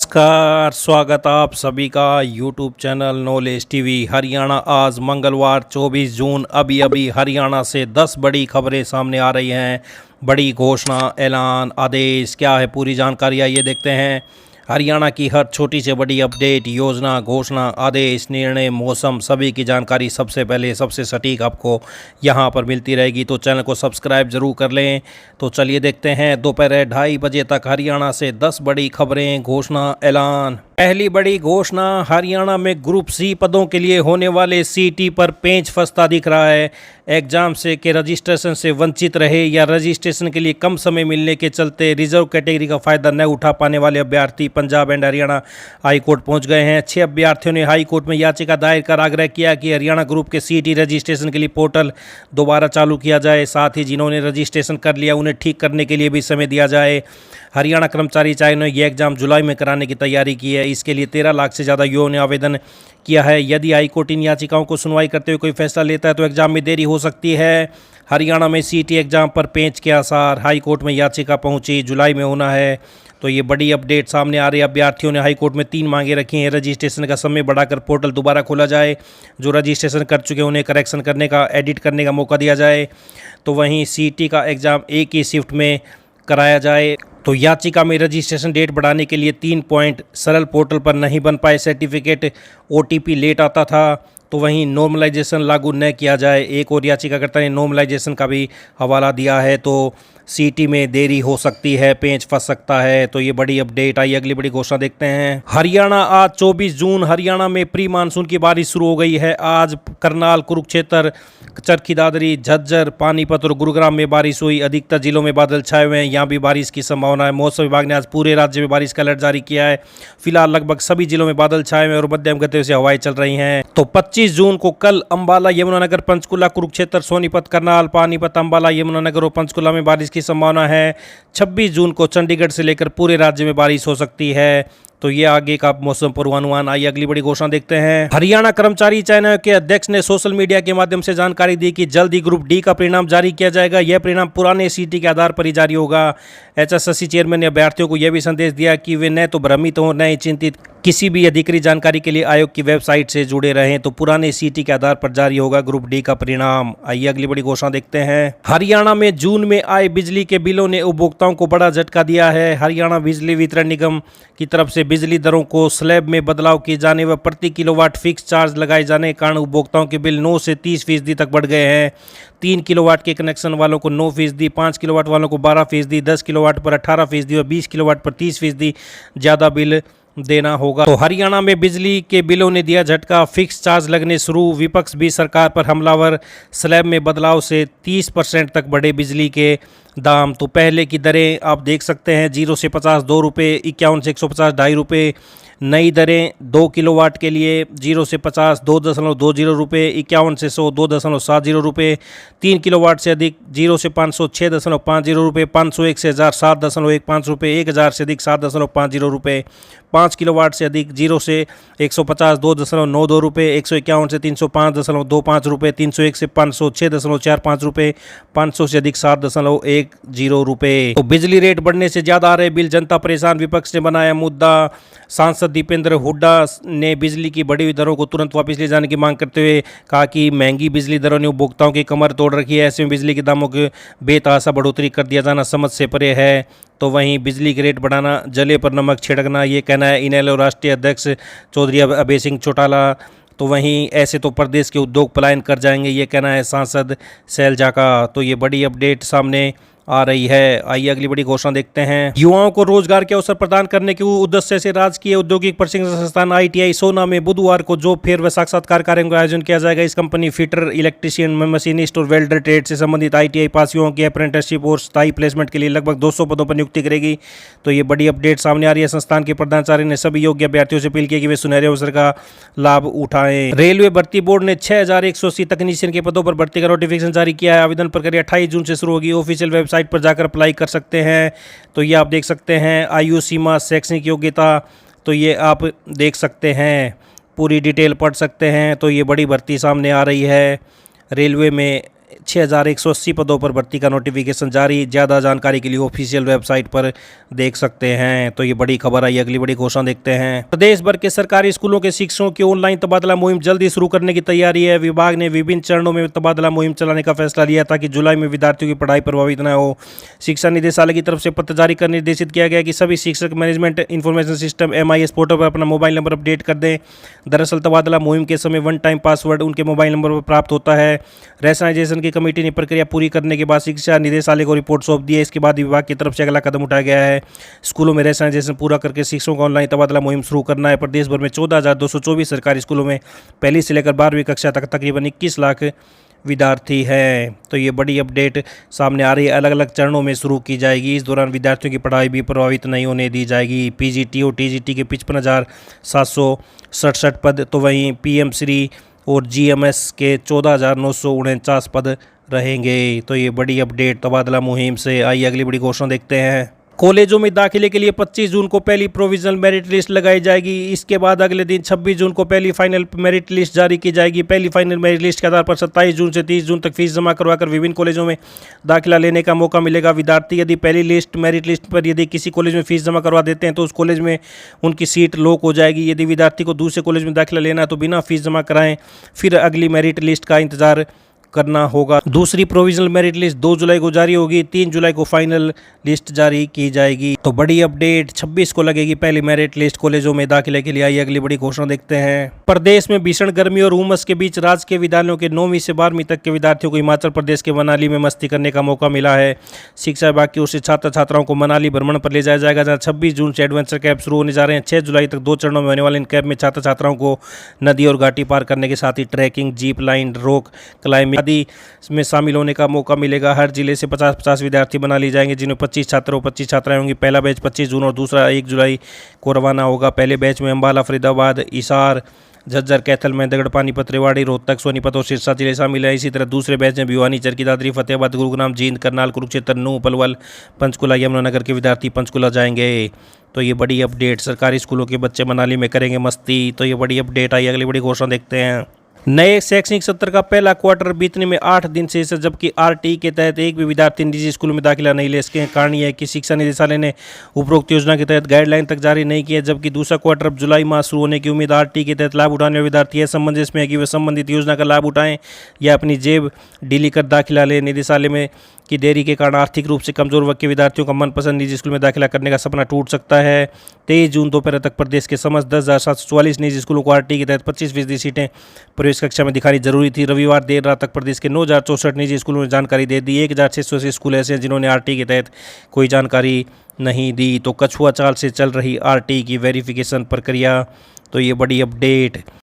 नमस्कार, स्वागत आप सभी का YouTube channel knowledge TV Haryana. आज मंगलवार 24 जून अभी अभी हरियाणा से 10 बड़ी खबरें सामने आ रही हैं। बड़ी घोषणा, ऐलान, आदेश क्या है, पूरी जानकारी आइए देखते हैं। हरियाणा की हर छोटी से बड़ी अपडेट, योजना, घोषणा, आदेश, निर्णय, मौसम, सभी की जानकारी सबसे पहले सबसे सटीक आपको यहां पर मिलती रहेगी। तो चैनल को सब्सक्राइब जरूर कर लें। तो चलिए देखते हैं दोपहर 2:30 बजे तक हरियाणा से 10 बड़ी खबरें, घोषणा, ऐलान। पहली बड़ी घोषणा, हरियाणा में ग्रुप सी पदों के लिए होने वाले सीटी पर पेंच फंसता दिख रहा है। एग्जाम से के रजिस्ट्रेशन से वंचित रहे या रजिस्ट्रेशन के लिए कम समय मिलने के चलते रिजर्व कैटेगरी का फायदा न उठा पाने वाले अभ्यर्थी Punjab and Haryana high court पहुंच गए हैं। 6 अभ्यर्थियों ने हाई कोर्ट में याचिका दायर कर आग्रह किया कि हरियाणा ग्रुप के सीटी रजिस्ट्रेशन के लिए पोर्टल दोबारा चालू किया जाए। साथ ही जिन्होंने रजिस्ट्रेशन कर लिया उन्हें ठीक करने के लिए भी समय दिया जाए। हरियाणा कर्मचारी चयन ने यह एग्जाम जुलाई में कराने की तैयारी की है। इसके लिए 13 लाख से ज़्यादा युवाओं ने आवेदन किया है। यदि हाईकोर्ट इन याचिकाओं को सुनवाई करते हुए कोई फैसला लेता है तो एग्जाम में देरी हो सकती है। हरियाणा में सीटी एग्जाम पर पेंच के आसार, हाईकोर्ट में याचिका पहुंची, जुलाई में होना है। तो ये बड़ी अपडेट सामने आ रही है। अभ्यर्थियों ने हाईकोर्ट में 3 मांगे रखी हैं। रजिस्ट्रेशन का समय बढ़ाकर पोर्टल दोबारा खोला जाए, जो रजिस्ट्रेशन कर चुके हैं उन्हें करेक्शन करने का, एडिट करने का मौका दिया जाए। तो वहीं सीटी का एग्ज़ाम एक ही शिफ्ट में कराया जाए। तो याचिका में रजिस्ट्रेशन डेट बढ़ाने के लिए 3 पॉइंट, सरल पोर्टल पर नहीं बन पाए सर्टिफिकेट, ओटीपी लेट आता था। तो वहीं नॉर्मलाइजेशन लागू न किया जाए। एक और याचिकाकर्ता ने नॉर्मलाइजेशन का भी हवाला दिया है। तो सीटी में देरी हो सकती है, पेंच फंस सकता है। तो ये बड़ी अपडेट आई। अगली बड़ी घोषणा देखते हैं। हरियाणा आज 24 जून हरियाणा में प्री मानसून की बारिश शुरू हो गई है। आज करनाल, कुरुक्षेत्र, चरखी दादरी, झज्जर, पानीपत और गुरुग्राम में बारिश हुई। अधिकतर जिलों में बादल छाए हुए हैं, यहाँ भी बारिश की संभावना है। मौसम विभाग ने आज पूरे राज्य में बारिश का अलर्ट जारी किया है। फिलहाल लगभग सभी जिलों में बादल छाए हुए हैं और मध्यम गति से हवाएं चल रही हैं। तो 25 जून को कल अंबाला, यमुनानगर, पंचकुला, कुरुक्षेत्र, सोनीपत, करनाल, पानीपत, अंबाला, यमुनानगर और पंचकुला में बारिश की संभावना है। 26 जून को चंडीगढ़ से लेकर पूरे राज्य में बारिश हो सकती है। तो ये आगे का मौसम पूर्वानुमान। आइए अगली बड़ी घोषणा देखते हैं। हरियाणा कर्मचारी चयन के अध्यक्ष ने सोशल मीडिया के माध्यम से जानकारी दी कि जल्द ही ग्रुप डी का परिणाम जारी किया जाएगा। यह परिणाम पुराने सीटी के आधार पर ही जारी होगा। एचएसएससी चेयरमैन ने अभ्यर्थियों को यह भी संदेश दिया कि वे न तो भ्रमित हों न ही चिंतित। किसी भी अधिकृत जानकारी के लिए आयोग की वेबसाइट से जुड़े रहें। तो पुराने सीटी के आधार पर जारी होगा ग्रुप डी का परिणाम। आइए अगली बड़ी घोषणा देखते हैं। हरियाणा में जून में आए बिजली के बिलों ने उपभोक्ताओं को बड़ा झटका दिया है। हरियाणा बिजली वितरण निगम की तरफ से बिजली दरों को स्लैब में बदलाव किए जाने व प्रति किलोवाट फिक्स चार्ज लगाए जाने के कारण उपभोक्ताओं के बिल 9 से 30% तक बढ़ गए हैं। 3 किलोवाट के कनेक्शन वालों को 9%, 5 किलोवाट वालों को 12%, 10 किलोवाट पर 18% और 20 किलोवाट पर 30% ज़्यादा बिल देना होगा। तो हरियाणा में बिजली के बिलों ने दिया झटका, फिक्स चार्ज लगने शुरू। विपक्ष भी सरकार पर हमलावर। स्लैब में बदलाव से 30% तक बढ़े बिजली के दाम। तो पहले की दरें आप देख सकते हैं, 0 से 50 2 रुपये, 51 से 150 2.5 रुपये। नई दरें 2 किलोवाट के लिए 0 से 50 2.20 रुपये, 51 से 100 2.70 रुपये। 3 किलोवाट से अधिक 0 से 500 6.50 रुपये, 501 से 1000 7.15 रुपये, 1000 से अधिक 7.50 रुपये। 5 किलोवाट से अधिक 0 से 150 2.92 रुपये, 151 से 300 5.25 रुपये, 301 से 500 6.45 रुपये, 500 से अधिक 7.10 रुपये। तो बिजली रेट बढ़ने से ज़्यादा आ रहे बिल, जनता परेशान, विपक्ष ने बनाया मुद्दा। सांसद दीपेंद्र हुड्डा ने बिजली की बढ़ी हुई दरों को तुरंत वापस ले जाने की मांग करते हुए कहा कि महंगी बिजली दरों ने उपभोक्ताओं की कमर तोड़ रखी है। ऐसे में बिजली के दामों की बेतहाशा बढ़ोतरी कर दिया जाना समझ से परे है। तो वहीं बिजली के रेट बढ़ाना, जले पर नमक छिड़कना, ये कहना है इनेलो राष्ट्रीय अध्यक्ष चौधरी अभय सिंह चौटाला। तो वहीं ऐसे तो प्रदेश के उद्योग पलायन कर जाएंगे, ये कहना है सांसद शैलजा का। तो ये बड़ी अपडेट सामने आ रही है। आइए अगली बड़ी घोषणा देखते हैं। युवाओं को रोजगार के अवसर प्रदान करने के उद्देश्य से राजकीय औद्योगिक प्रशिक्षण संस्थान ITI सोना में बुधवार को जॉब फेयर व साक्षात्कार कार्यक्रम का आयोजन किया जाएगा। इस कंपनी फिटर, इलेक्ट्रीशियन, मशीनिस्ट और वेल्डर ट्रेड से संबंधित ITI पास युवाओं की अप्रेंटिसशिप और स्थायी प्लेसमेंट के लिए लगभग 200 पदों पर नियुक्ति करेगी। तो ये बड़ी अपडेट सामने आ रही है। संस्थान के प्रधानाचार्य ने सभी योग्य अभ्यर्थियों से अपील की कि वे सुनहरे अवसर का लाभ उठाएं। रेलवे भर्ती बोर्ड ने 6180 तकनीशियन के पदों पर भर्ती का नोटिफिकेशन जारी किया है। आवेदन प्रक्रिया 28 जून से शुरू होगी। ऑफिशियल वेबसाइट पर जाकर अप्लाई कर सकते हैं। तो ये आप देख सकते हैं। आयु सीमा, शैक्षणिक योग्यता, तो ये आप देख सकते हैं, पूरी डिटेल पढ़ सकते हैं। तो ये बड़ी भर्ती सामने आ रही है। रेलवे में 6180 पदों पर भर्ती का नोटिफिकेशन जारी। ज़्यादा जानकारी के लिए ऑफिशियल वेबसाइट पर देख सकते हैं। तो ये बड़ी खबर आई। अगली बड़ी घोषणा देखते हैं। प्रदेश भर के सरकारी स्कूलों के शिक्षकों की ऑनलाइन तबादला मुहिम जल्दी शुरू करने की तैयारी है। विभाग ने विभिन्न चरणों में तबादला मुहिम चलाने का फैसला लिया ताकि जुलाई में विद्यार्थियों की पढ़ाई प्रभावित न हो। शिक्षा निदेशालय की तरफ से पत्र जारी कर निर्देशित किया गया कि सभी शिक्षक management information system MIS portal पर अपना मोबाइल नंबर अपडेट कर दें। दरअसल तबादला मुहिम के समय वन टाइम पासवर्ड उनके मोबाइल नंबर पर प्राप्त होता है। रैशनलाइजेशन की कमेटी ने प्रक्रिया पूरी करने के बाद शिक्षा निदेशालय को रिपोर्ट सौंप दी है। इसके बाद विभाग की तरफ से अगला कदम उठाया गया है। स्कूलों में रैशनलाइजेशन पूरा करके शिक्षकों का ऑनलाइन तबादला मुहिम शुरू करना है। प्रदेश भर में 14,224 सरकारी स्कूलों में पहली से लेकर 12वीं कक्षा तक तकरीबन 21 लाख विद्यार्थी हैं। तो ये बड़ी अपडेट सामने आ रही है। अलग अलग चरणों में शुरू की जाएगी। इस दौरान विद्यार्थियों की पढ़ाई भी प्रभावित नहीं होने दी जाएगी। PGT और TGT के 55,767 पद, तो वहीं PM श्री और GMS के 14,949 पद रहेंगे। तो ये बड़ी अपडेट तबादला मुहिम से आई। अगली बड़ी घोषणा देखते हैं। कॉलेजों में दाखिले के लिए 25 जून को पहली प्रोविजनल मेरिट लिस्ट लगाई जाएगी। इसके बाद अगले दिन 26 जून को पहली फाइनल मेरिट लिस्ट जारी की जाएगी। पहली फाइनल मेरिट लिस्ट के आधार पर 27 जून से 30 जून तक फीस जमा करवाकर विभिन्न कॉलेजों में दाखिला लेने का मौका मिलेगा। विद्यार्थी यदि पहली मेरिट लिस्ट पर यदि किसी कॉलेज में फीस जमा करवा देते हैं तो उस कॉलेज में उनकी सीट लॉक हो जाएगी। यदि विद्यार्थी को दूसरे कॉलेज में दाखिला लेना है तो बिना फीस जमा कराएं फिर अगली मेरिट लिस्ट का इंतजार करना होगा। दूसरी प्रोविजनल मेरिट लिस्ट 2 जुलाई को जारी होगी। 3 जुलाई को फाइनल लिस्ट जारी की जाएगी। तो बड़ी अपडेट 26 को लगेगी पहली मेरिट लिस्ट कॉलेजों में दाखिले के लिए आई। अगली बड़ी घोषणा देखते हैं। प्रदेश में भीषण गर्मी और उमस के बीच राजकीय विद्यालयों के 9वीं से 12वीं तक के विद्यार्थियों को हिमाचल प्रदेश के मनाली में मस्ती करने का मौका मिला है। शिक्षा विभाग की ओर से छात्र छात्राओं को मनाली भ्रमण पर ले जाया जाएगा, जहाँ 26 जून से एडवेंचर कैंप शुरू होने जा रहे हैं। 6 जुलाई तक 2 चरणों में होने वाले इन कैंप में छात्र छात्राओं को नदी और घाटी पार करने के साथ ही trekking, zip line, rock climbing आदि में शामिल होने का मौका मिलेगा। हर जिले से 50-50 विद्यार्थी बना लिए जाएंगे, जिनमें 25 छात्र और 25 छात्राएं होंगी। पहला बैच 25 जून और दूसरा 1 जुलाई को रवाना होगा। पहले बैच में अम्बाला, फरीदाबाद, हिसार, झज्जर, कैथल, मेंढगढ़, पानीपत, रेवाड़ी, रोहतक, सोनीपत और सिरसा जिले शामिल है। इसी तरह दूसरे बैच में भिवानी, चरखी दादरी, फतेहाबाद, गुरुग्राम, जींद, करनाल, कुरुक्षेत्र, नूंह, पलवल, पंचकुला, यमुनानगर के विद्यार्थी पंचकुला जाएंगे। तो ये बड़ी अपडेट। सरकारी स्कूलों के बच्चे मनाली में करेंगे मस्ती। तो ये बड़ी अपडेट आई। अगली बड़ी घोषणा देखते हैं। नए शैक्षणिक सत्र का पहला क्वार्टर बीतने में 8 दिन से, जबकि RTE के तहत एक भी विद्यार्थी निजी स्कूल में दाखिला नहीं ले। इसके कारण यह है कि शिक्षा निदेशालय ने उपरोक्त योजना के तहत गाइडलाइन तक जारी नहीं किया, जबकि दूसरा क्वार्टर अब जुलाई माह शुरू होने की उम्मीद। RTE के तहत लाभ उठाने वाले विद्यार्थी यह समंजस में है कि वे संबंधित योजना का लाभ उठाएं या अपनी जेब ढीली कर दाखिला लें। निदेशालय में की देरी के कारण आर्थिक रूप से कमजोर वर्ग के विद्यार्थियों का मनपसंद निजी स्कूल में दाखिला करने का सपना टूट सकता है। 23 जून दोपहर तक प्रदेश के समस्त 10,744 निजी स्कूलों को RTE के तहत 25% सीटें प्रवेश कक्षा में दिखानी जरूरी थी। रविवार देर रात तक प्रदेश के 9,064 निजी स्कूलों ने जानकारी दे दी। 1,600 स्कूल ऐसे हैं जिन्होंने RTE के तहत कोई जानकारी नहीं दी। तो कछुआ चाल से चल रही RTE की वेरिफिकेशन प्रक्रिया। तो ये बड़ी अपडेट।